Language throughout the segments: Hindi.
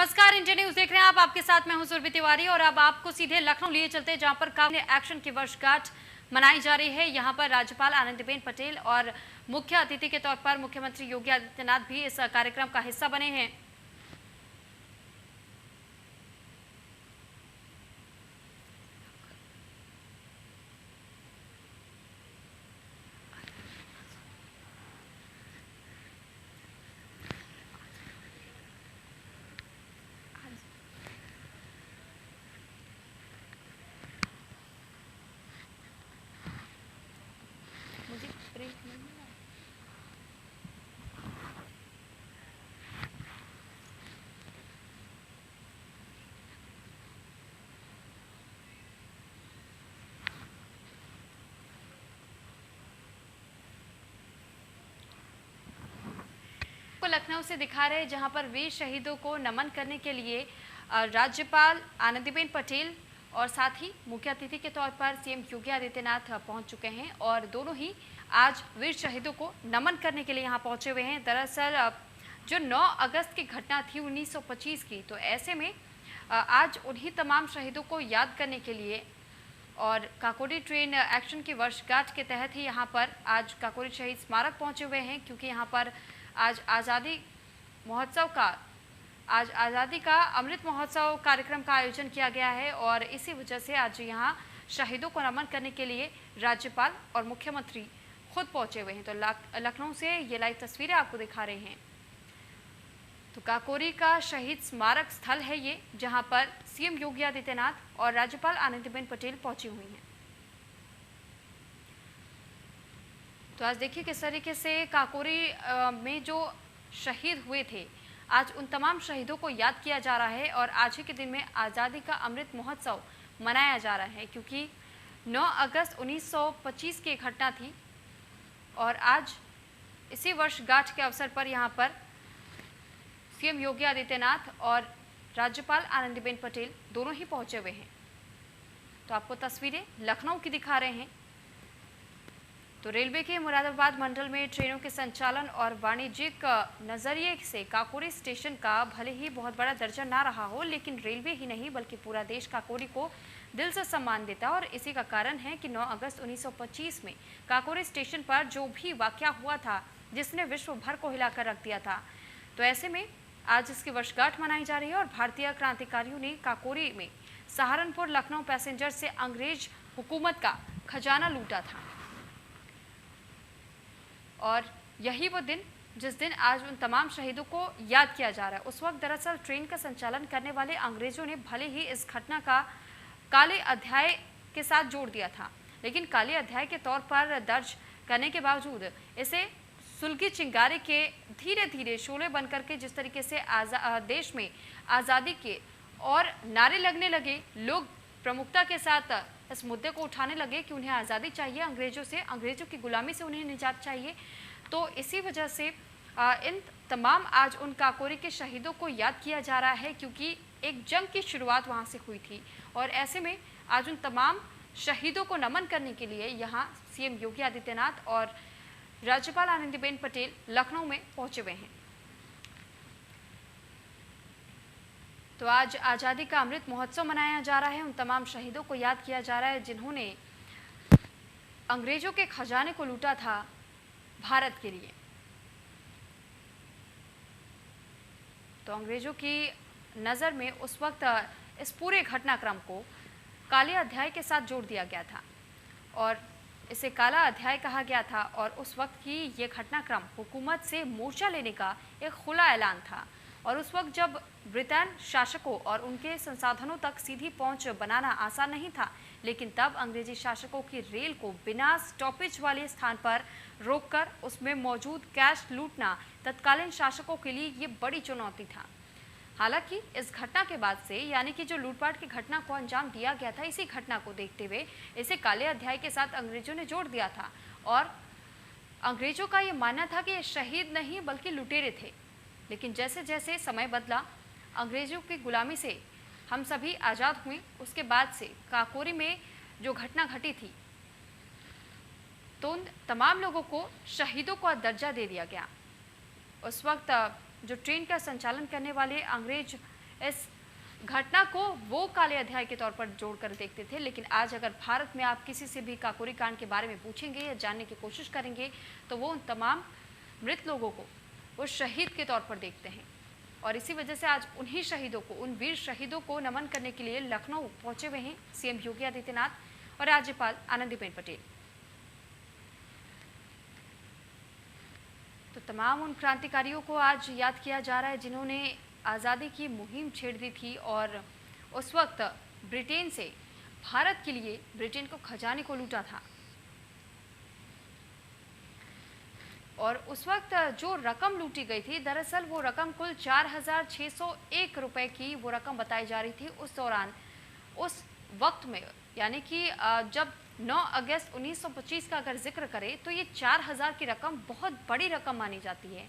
नमस्कार, इंडिया न्यूज देख रहे हैं आप। आपके साथ मैं हूं सुरभि तिवारी और अब आपको सीधे लखनऊ लिए चलते हैं, जहां पर कांग्रेस एक्शन की वर्षगांठ मनाई जा रही है। यहां पर राज्यपाल आनंदीबेन पटेल और मुख्य अतिथि के तौर पर मुख्यमंत्री योगी आदित्यनाथ भी इस कार्यक्रम का हिस्सा बने हैं। मुझे ब्रेक नहीं मिला। को लखनऊ से दिखा रहे हैं, जहां पर वीर शहीदों को नमन करने के लिए राज्यपाल आनंदीबेन पटेल और साथ ही मुख्य अतिथि के तौर पर सीएम योगी आदित्यनाथ पहुंच चुके हैं और दोनों ही आज वीर शहीदों को नमन करने के लिए यहां पहुंचे हुए हैं। दरअसल जो 9 अगस्त की घटना थी 1925 की, तो ऐसे में आज उन्हीं तमाम शहीदों को याद करने के लिए और काकोरी ट्रेन एक्शन की वर्षगांठ के तहत ही यहाँ पर आज काकोरी शहीद स्मारक पहुंचे हुए हैं, क्योंकि यहाँ पर आज आज़ादी का अमृत महोत्सव कार्यक्रम का आयोजन किया गया है और इसी वजह से आज यहाँ शहीदों को नमन करने के लिए राज्यपाल और मुख्यमंत्री खुद पहुंचे हुए हैं। तो लखनऊ से ये लाइव तस्वीरें आपको दिखा रहे हैं। तो काकोरी का शहीद स्मारक स्थल है ये, जहां पर सीएम योगी आदित्यनाथ और राज्यपाल आनंदीबेन पटेल पहुंची हुई हैं। तो आज देखिए किस तरीके से काकोरी में जो शहीद हुए थे, आज उन तमाम शहीदों को याद किया जा रहा है और आज ही के दिन में आज़ादी का अमृत महोत्सव मनाया जा रहा है, क्योंकि 9 अगस्त 1925 की घटना थी और आज इसी वर्षगांठ के अवसर पर यहाँ पर सीएम योगी आदित्यनाथ और राज्यपाल आनंदीबेन पटेल दोनों ही पहुंचे हुए हैं। तो आपको तस्वीरें लखनऊ की दिखा रहे हैं। तो रेलवे के मुरादाबाद मंडल में ट्रेनों के संचालन और वाणिज्यिक नजरिए से काकोरी स्टेशन का भले ही बहुत बड़ा दर्जा ना रहा हो, लेकिन रेलवे ही नहीं बल्कि पूरा देश काकोरी को दिल से सम्मान देता है और इसी का कारण है कि 9 अगस्त 1925 में काकोरी स्टेशन पर जो भी वाकया हुआ था, जिसने विश्व भर को हिलाकर रख दिया था, तो ऐसे में आज इसकी वर्षगांठ मनाई जा रही है और भारतीय क्रांतिकारियों ने काकोरी में सहारनपुर लखनऊ पैसेंजर से अंग्रेज हुकूमत का खजाना लूटा था और यही वो दिन जिस दिन आज उन तमाम शहीदों को याद किया जा रहा है। उस वक्त दरअसल ट्रेन का संचालन करने वाले अंग्रेजों ने भले ही इस घटना का काले अध्याय के साथ जोड़ दिया था, लेकिन काले अध्याय के तौर पर दर्ज करने के बावजूद इसे सुलगी चिंगारी के धीरे धीरे शोले बनकर के जिस तरीके से देश में आज़ादी के और नारे लगने लगे, लोग प्रमुखता के साथ इस मुद्दे को उठाने लगे कि उन्हें आज़ादी चाहिए अंग्रेजों से, अंग्रेजों की गुलामी से उन्हें निजात चाहिए। तो इसी वजह से इन तमाम आज उन काकोरी के शहीदों को याद किया जा रहा है, क्योंकि एक जंग की शुरुआत वहाँ से हुई थी और ऐसे में आज उन तमाम शहीदों को नमन करने के लिए यहाँ सीएम योगी आदित्यनाथ और राज्यपाल आनंदीबेन पटेल लखनऊ में पहुंचे हुए हैं। तो आज आज़ादी का अमृत महोत्सव मनाया जा रहा है, उन तमाम शहीदों को याद किया जा रहा है जिन्होंने अंग्रेजों के खजाने को लूटा था भारत के लिए। तो अंग्रेजों की नज़र में उस वक्त इस पूरे घटनाक्रम को काले अध्याय के साथ जोड़ दिया गया था और इसे काला अध्याय कहा गया था और उस वक्त की ये घटनाक्रम हुकूमत से मोर्चा लेने का एक खुला ऐलान था और उस वक्त जब ब्रिटेन शासकों और उनके संसाधनों तक सीधी पहुंच बनाना आसान नहीं था, लेकिन तब अंग्रेजी शासकों की रेल को बिना स्टॉपेज वाले स्थान पर रोककर उसमें मौजूद कैश लूटना तत्कालीन शासकों के लिए ये बड़ी चुनौती था। हालांकि इस घटना के बाद से, यानी कि जो लूटपाट की घटना को अंजाम दिया गया था, इसी घटना को देखते हुए इसे काले अध्याय के साथ अंग्रेजों ने जोड़ दिया था और अंग्रेजों का ये मानना था कि ये शहीद नहीं बल्कि लुटेरे थे। लेकिन जैसे जैसे समय बदला, अंग्रेजों की गुलामी से हम सभी आज़ाद हुए, उसके बाद से काकोरी में जो घटना घटी थी तो उन तमाम लोगों को शहीदों का दर्जा दे दिया गया। उस वक्त जो ट्रेन का संचालन करने वाले अंग्रेज इस घटना को वो काले अध्याय के तौर पर जोड़कर देखते थे, लेकिन आज अगर भारत में आप किसी से भी काकोरी कांड के बारे में पूछेंगे या जानने की कोशिश करेंगे तो वो उन तमाम मृत लोगों को वो शहीद के तौर पर देखते हैं। और इसी वजह से आज उन्हीं शहीदों को, उन वीर शहीदों को नमन करने के लिए लखनऊ पहुंचे हुए हैं सीएम योगी आदित्यनाथ और राज्यपाल आनंदीबेन पटेल। तो तमाम उन क्रांतिकारियों को आज याद किया जा रहा है जिन्होंने आज़ादी की मुहिम छेड़ दी थी और उस वक्त ब्रिटेन से भारत के लिए ब्रिटेन को खजाने को लूटा था। और उस वक्त जो रकम लूटी गई थी, दरअसल वो रकम कुल 4,601 रुपए की वो रकम बताई जा रही थी उस दौरान, उस वक्त में। यानी कि जब 9 अगस्त 1925 का अगर जिक्र करें तो ये 4,000 की रकम बहुत बड़ी रकम मानी जाती है,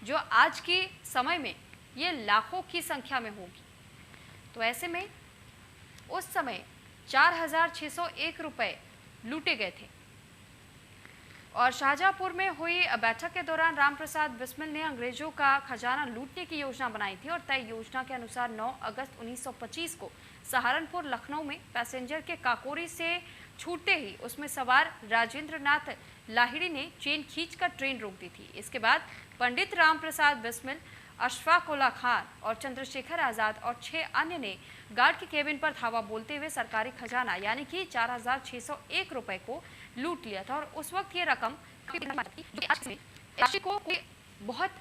जो आज के समय में ये लाखों की संख्या में होगी। तो ऐसे में उस समय 4,601 रुपए लूटे गए थे। और शाहजहांपुर में हुई बैठक के दौरान रामप्रसाद बिस्मिल ने अंग्रेजों का खजाना लूटने की योजना बनाई थी और तय योजना के अनुसार 9 अगस्त 1925 को सहारनपुर लखनऊ में पैसेंजर के काकोरी से छूटते ही उसमें सवार राजेंद्र नाथ लाहिड़ी ने चेन खींचकर ट्रेन रोक दी थी। इसके बाद पंडित रामप्रसाद बिस्मिल, अशफाक उल्ला खान और चंद्रशेखर आज़ाद और 6 अन्य ने गार्ड के केबिन पर धावा बोलते हुए सरकारी खजाना यानी कि 4,601 रुपए को लूट लिया था। और उस वक्त ये रकम राशि को बहुत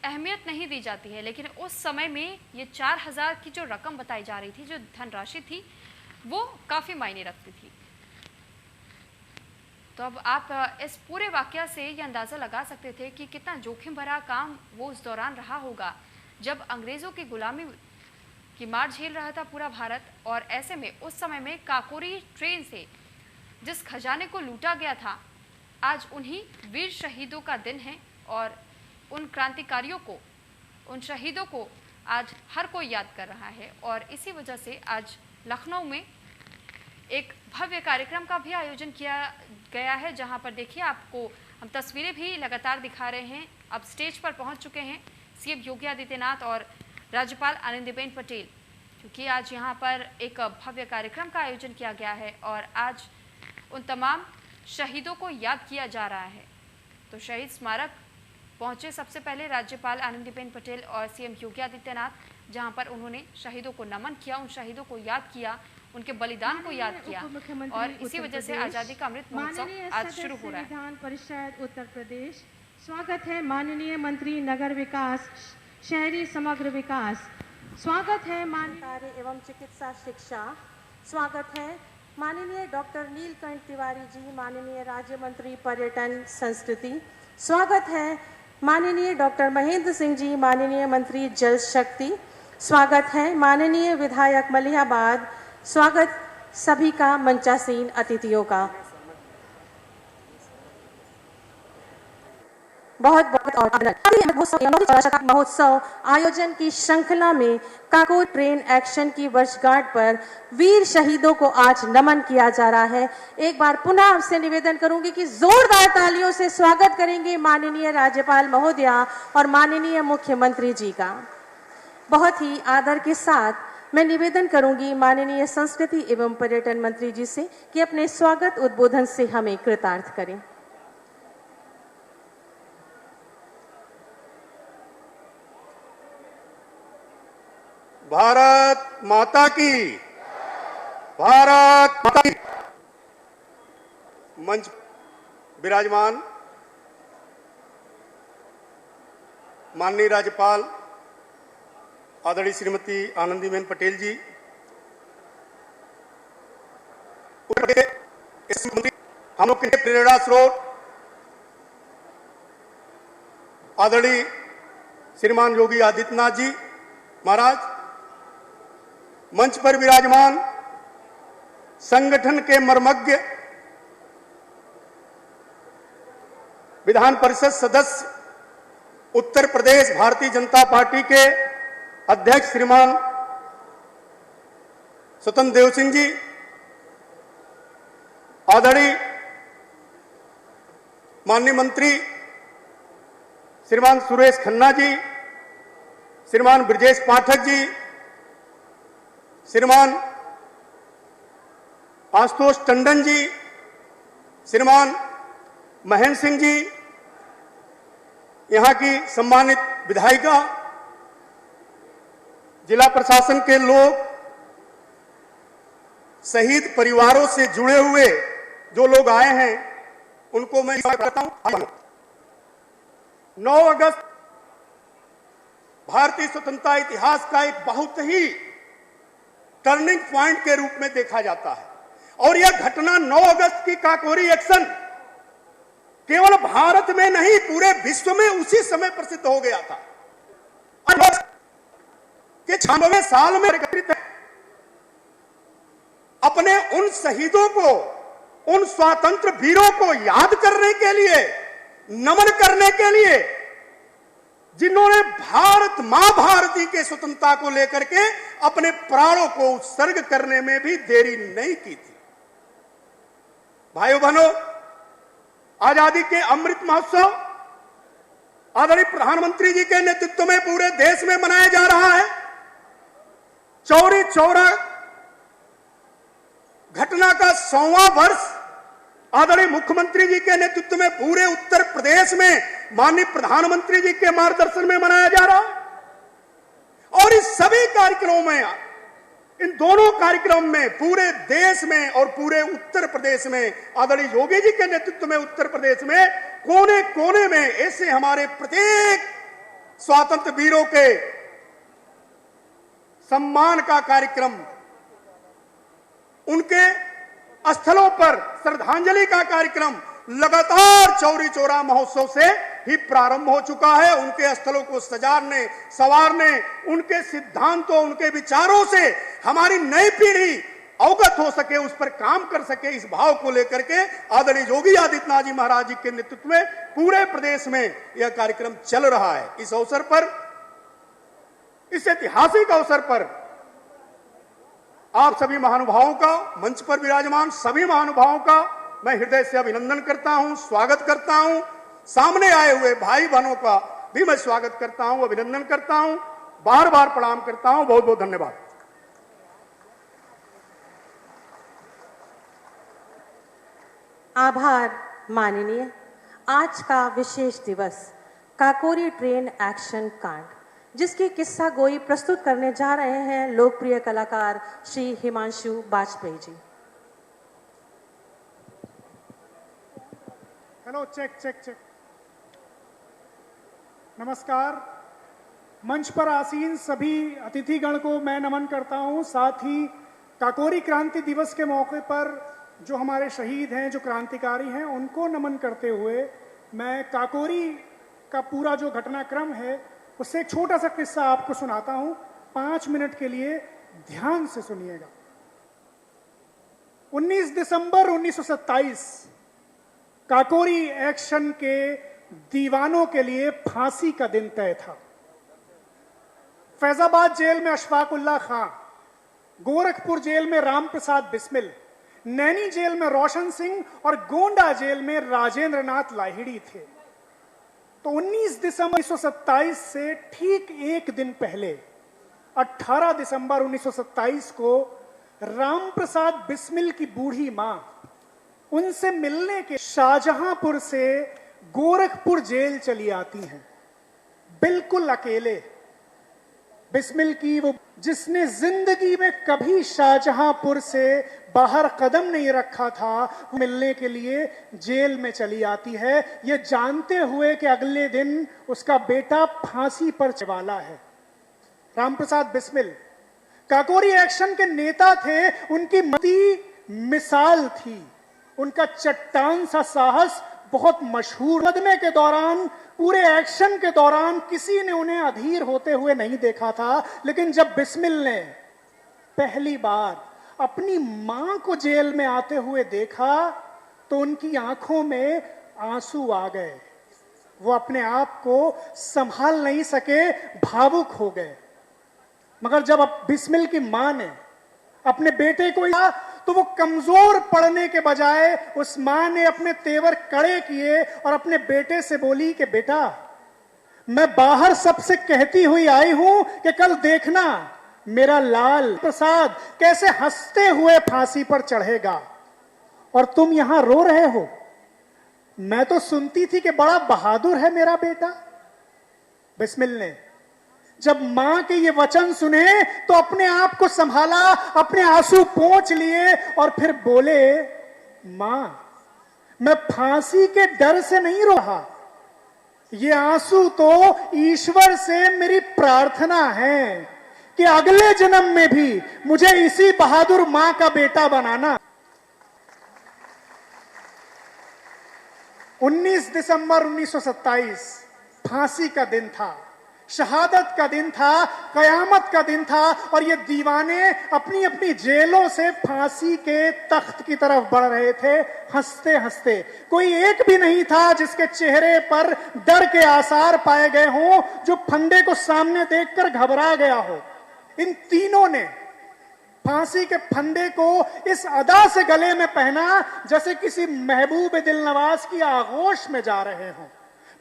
अहमियत नहीं दी जाती है, लेकिन उस समय में ये 4,000 की जो रकम बताई जा रही थी, जो धनराशि थी, वो काफ़ी मायने रखती थी। तो अब आप इस पूरे वाकया से ये अंदाज़ा लगा सकते थे कि कितना जोखिम भरा काम वो उस दौरान रहा होगा, जब अंग्रेज़ों की गुलामी की मार झेल रहा था पूरा भारत। और ऐसे में उस समय में काकोरी ट्रेन से जिस खजाने को लूटा गया था, आज उन्हीं वीर शहीदों का दिन है और उन क्रांतिकारियों को, उन शहीदों को आज हर कोई याद कर रहा है। और इसी वजह से आज लखनऊ में एक भव्य कार्यक्रम का भी आयोजन किया गया है, जहां पर देखिए आपको हम तस्वीरें भी लगातार दिखा रहे हैं। अब स्टेज पर पहुंच चुके हैं सीएम योगी आदित्यनाथ और राज्यपाल आनंदीबेन पटेल, क्योंकि आज यहां पर एक भव्य कार्यक्रम का आयोजन किया गया है और आज उन तमाम शहीदों को याद किया जा रहा है। तो शहीद स्मारक पहुंचे सबसे पहले राज्यपाल आनंदीबेन पटेल और सीएम योगी आदित्यनाथ, जहां पर उन्होंने शहीदों को नमन किया, उन शहीदों को याद किया, उनके बलिदान को याद किया। और इसी वजह से आज़ादी का अमृत महोत्सव आज शुरू हो रहा है। विधान परिषद उत्तर प्रदेश, स्वागत है माननीय मंत्री नगर विकास, शहरी समग्र विकास। स्वागत है कार्य एवं चिकित्सा शिक्षा। स्वागत है माननीय डॉक्टर नीलकंठ तिवारी जी, माननीय राज्य मंत्री पर्यटन संस्कृति। स्वागत है माननीय डॉक्टर महेंद्र सिंह जी, माननीय मंत्री जल शक्ति। स्वागत है माननीय विधायक मलिहाबाद। स्वागत सभी का मंचासीन अतिथियों का। बहुत बहुत महोत्सव आयोजन की श्रृंखला में काकोरी ट्रेन एक्शन की वर्षगांठ पर वीर शहीदों को आज नमन किया जा रहा है। एक बार पुनः आपसे निवेदन करूंगी कि जोरदार तालियों से स्वागत करेंगे माननीय राज्यपाल महोदया और माननीय मुख्यमंत्री जी का। बहुत ही आदर के साथ मैं निवेदन करूंगी माननीय संस्कृति एवं पर्यटन मंत्री जी से कि अपने स्वागत उद्बोधन से हमें कृतार्थ करें। भारत माता की, भारत माता की। मंच विराजमान माननीय राज्यपाल आदरणीय श्रीमती आनंदीबेन पटेल जी, हम लोग के प्रेरणा स्रोत आदरणीय श्रीमान योगी आदित्यनाथ जी महाराज, मंच पर विराजमान संगठन के मर्मज्ञ विधान परिषद सदस्य उत्तर प्रदेश भारतीय जनता पार्टी के अध्यक्ष श्रीमान स्वतंत्र देव सिंह जी, आदरणीय माननीय मंत्री श्रीमान सुरेश खन्ना जी, श्रीमान ब्रजेश पाठक जी, श्रीमान आशुतोष टंडन जी, श्रीमान महेंद्र सिंह जी, यहाँ की सम्मानित विधायिका, जिला प्रशासन के लोग, शहीद परिवारों से जुड़े हुए जो लोग आए हैं उनको मैं करता हूं। 9 अगस्त भारतीय स्वतंत्रता इतिहास का एक बहुत ही टर्निंग पॉइंट के रूप में देखा जाता है और यह घटना 9 अगस्त की काकोरी एक्शन केवल भारत में नहीं पूरे विश्व में उसी समय प्रसिद्ध हो गया था। कि 96 साल में एकत्रित अपने उन शहीदों को, उन स्वतंत्र वीरों को याद करने के लिए, नमन करने के लिए, जिन्होंने भारत मां भारती के स्वतंत्रता को लेकर के अपने प्राणों को उत्सर्ग करने में भी देरी नहीं की थी। भाइयों बहनों, आजादी के अमृत महोत्सव आदरणीय प्रधानमंत्री जी के नेतृत्व में पूरे देश में मनाया जा रहा है। चौरी चौरा घटना का 100वां वर्ष आदरणीय मुख्यमंत्री जी के नेतृत्व में पूरे उत्तर प्रदेश में माननीय प्रधानमंत्री जी के मार्गदर्शन में मनाया जा रहा है। और इस सभी कार्यक्रमों में, इन दोनों कार्यक्रम में पूरे देश में और पूरे उत्तर प्रदेश में आदरणीय योगी जी के नेतृत्व में उत्तर प्रदेश में कोने कोने में ऐसे हमारे प्रत्येक स्वतंत्र वीरों के सम्मान का कार्यक्रम, उनके स्थलों पर श्रद्धांजलि का कार्यक्रम लगातार चौरी चौरा महोत्सव से ही प्रारंभ हो चुका है। उनके स्थलों को सजाने, संवारने, उनके सिद्धांतों, उनके विचारों से हमारी नई पीढ़ी अवगत हो सके, उस पर काम कर सके, इस भाव को लेकर के आदरणीय योगी आदित्यनाथ जी महाराज जी के नेतृत्व में पूरे प्रदेश में यह कार्यक्रम चल रहा है। इस अवसर पर, इस ऐतिहासिक अवसर पर आप सभी महानुभावों का, मंच पर विराजमान सभी महानुभावों का मैं हृदय से अभिनंदन करता हूं, स्वागत करता हूं। सामने आए हुए भाई बहनों का भी मैं स्वागत करता हूं, अभिनंदन करता हूं, बार बार प्रणाम करता हूं। बहुत बहुत धन्यवाद। आभार माननीय। आज का विशेष दिवस काकोरी ट्रेन एक्शन कांड, जिसकी किस्सा गोई प्रस्तुत करने जा रहे हैं लोकप्रिय कलाकार Shri Himanshu Vajpayee ji. Hello, check check check. नमस्कार। मंच पर आसीन सभी अतिथिगण को मैं नमन करता हूं। साथ ही काकोरी क्रांति दिवस के मौके पर जो हमारे शहीद हैं, जो क्रांतिकारी हैं, उनको नमन करते हुए मैं काकोरी का पूरा जो घटनाक्रम है उससे एक छोटा सा किस्सा आपको सुनाता हूं। 5 मिनट के लिए ध्यान से सुनिएगा। 19 दिसंबर 1927 काकोरी एक्शन के दीवानों के लिए फांसी का दिन तय था। फैजाबाद जेल में अशफाक उल्लाह खां, गोरखपुर जेल में राम प्रसाद बिस्मिल, नैनी जेल में रोशन सिंह और गोंडा जेल में राजेंद्र नाथ लाहिड़ी थे। तो 19 दिसंबर 1927 से ठीक एक दिन पहले 18 दिसंबर 1927 को राम प्रसाद बिस्मिल की बूढ़ी मां उनसे मिलने के शाहजहांपुर से गोरखपुर जेल चली आती हैं, बिल्कुल अकेले। बिस्मिल की वो, जिसने जिंदगी में कभी शाहजहांपुर से बाहर कदम नहीं रखा था, मिलने के लिए जेल में चली आती है, ये जानते हुए कि अगले दिन उसका बेटा फांसी पर चवाला है। रामप्रसाद बिस्मिल काकोरी एक्शन के नेता थे, उनकी मती मिसाल थी, उनका चट्टान सा साहस बहुत मशहूर। मुकदमे के दौरान, पूरे एक्शन के दौरान किसी ने उन्हें अधीर होते हुए नहीं देखा था, लेकिन जब बिस्मिल ने पहली बार अपनी मां को जेल में आते हुए देखा तो उनकी आंखों में आंसू आ गए। वो अपने आप को संभाल नहीं सके, भावुक हो गए। मगर जब बिस्मिल की मां ने अपने बेटे को तो वो कमजोर पड़ने के बजाय उस मां ने अपने तेवर कड़े किए और अपने बेटे से बोली कि बेटा, मैं बाहर सबसे कहती हुई आई हूं कि कल देखना मेरा लाल प्रसाद कैसे हंसते हुए फांसी पर चढ़ेगा और तुम यहां रो रहे हो। मैं तो सुनती थी कि बड़ा बहादुर है मेरा बेटा। बिस्मिल ने जब मां के ये वचन सुने तो अपने आप को संभाला, अपने आंसू पोंछ लिए और फिर बोले, मां, मैं फांसी के डर से नहीं रो रहा, ये आंसू तो ईश्वर से मेरी प्रार्थना है कि अगले जन्म में भी मुझे इसी बहादुर मां का बेटा बनाना। 19 दिसंबर 1927 फांसी का दिन था, शहादत का दिन था, कयामत का दिन था और ये दीवाने अपनी अपनी जेलों से फांसी के तख्त की तरफ बढ़ रहे थे हंसते हंसते। कोई एक भी नहीं था जिसके चेहरे पर डर के आसार पाए गए हों, जो फंदे को सामने देखकर घबरा गया हो। इन तीनों ने फांसी के फंदे को इस अदा से गले में पहना जैसे किसी महबूब दिलनवाज की आगोश में जा रहे हों।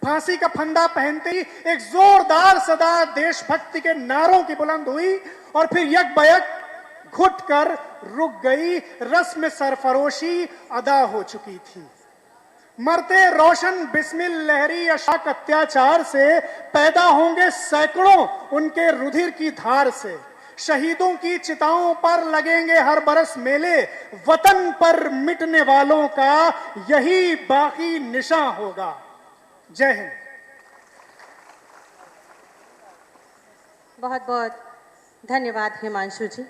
फांसी का फंदा पहनते ही एक जोरदार सदा देशभक्ति के नारों की बुलंद हुई और फिर यकबयक घुटकर रुक गई। रस्म सरफरोशी अदा हो चुकी थी। मरते रोशन बिस्मिल लहरी अशाक अत्याचार से पैदा होंगे सैकड़ों उनके रुधिर की धार से। शहीदों की चिताओं पर लगेंगे हर बरस मेले, वतन पर मिटने वालों का यही बाकी निशान होगा। जय हिंद। बहुत बहुत धन्यवाद हिमांशु जी।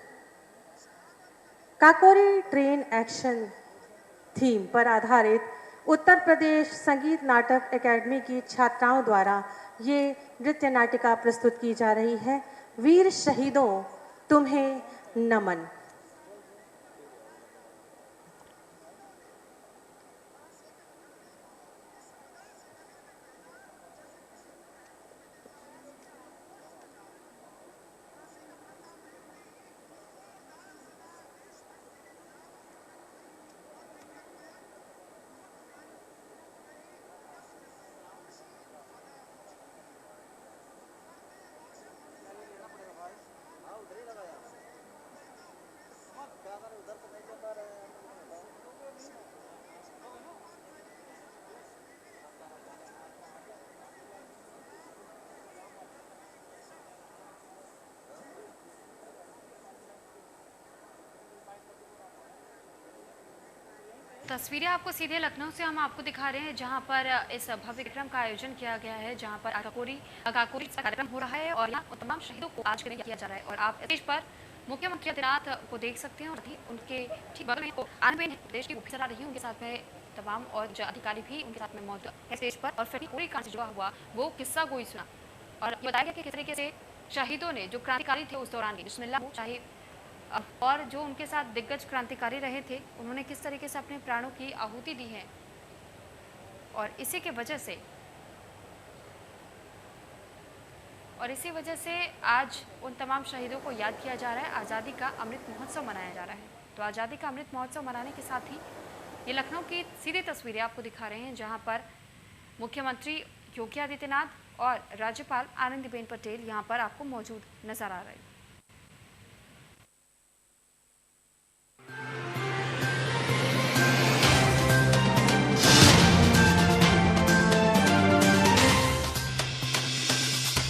काकोरी ट्रेन एक्शन थीम पर आधारित उत्तर प्रदेश संगीत नाटक एकेडमी की छात्राओं द्वारा ये नृत्य नाटिका प्रस्तुत की जा रही है। वीर शहीदों तुम्हें नमन। तस्वीरें आपको सीधे लखनऊ से हम आपको दिखा रहे हैं, जहां पर इस भव्य कार्यक्रम का आयोजन किया गया है, जहां पर काकोरी कार्यक्रम हो रहा है और यहाँ तमाम शहीदों को आज के दिन किया जा रहा है। और आप स्टेज पर मुख्यमंत्री आदित्यनाथ को देख सकते हैं और उनके ठीक बगल में आनंदबेन प्रदेश की मुख्य चला रही है, उनके साथ में तमाम और जो अधिकारी भी उनके साथ में मौजूद है स्टेज पर। और फिर पूरी कांड से जुड़ा हुआ वो किस्सा कोई सुना और ये बताया गया कि किस तरीके से शहीदों ने जो क्रांतिकारी थे उस दौरान बिस्मिल्लाह चाहे और जो उनके साथ दिग्गज क्रांतिकारी रहे थे उन्होंने किस तरीके से अपने प्राणों की आहुति दी है। और इसी वजह से आज उन तमाम शहीदों को याद किया जा रहा है। आज़ादी का अमृत महोत्सव मनाया जा रहा है। तो आज़ादी का अमृत महोत्सव मनाने के साथ ही ये लखनऊ की सीधी तस्वीरें आपको दिखा रहे हैं, जहां पर मुख्यमंत्री योगी आदित्यनाथ और राज्यपाल आनंदीबेन पटेल यहां पर आपको मौजूद नजर आ रहे हैं।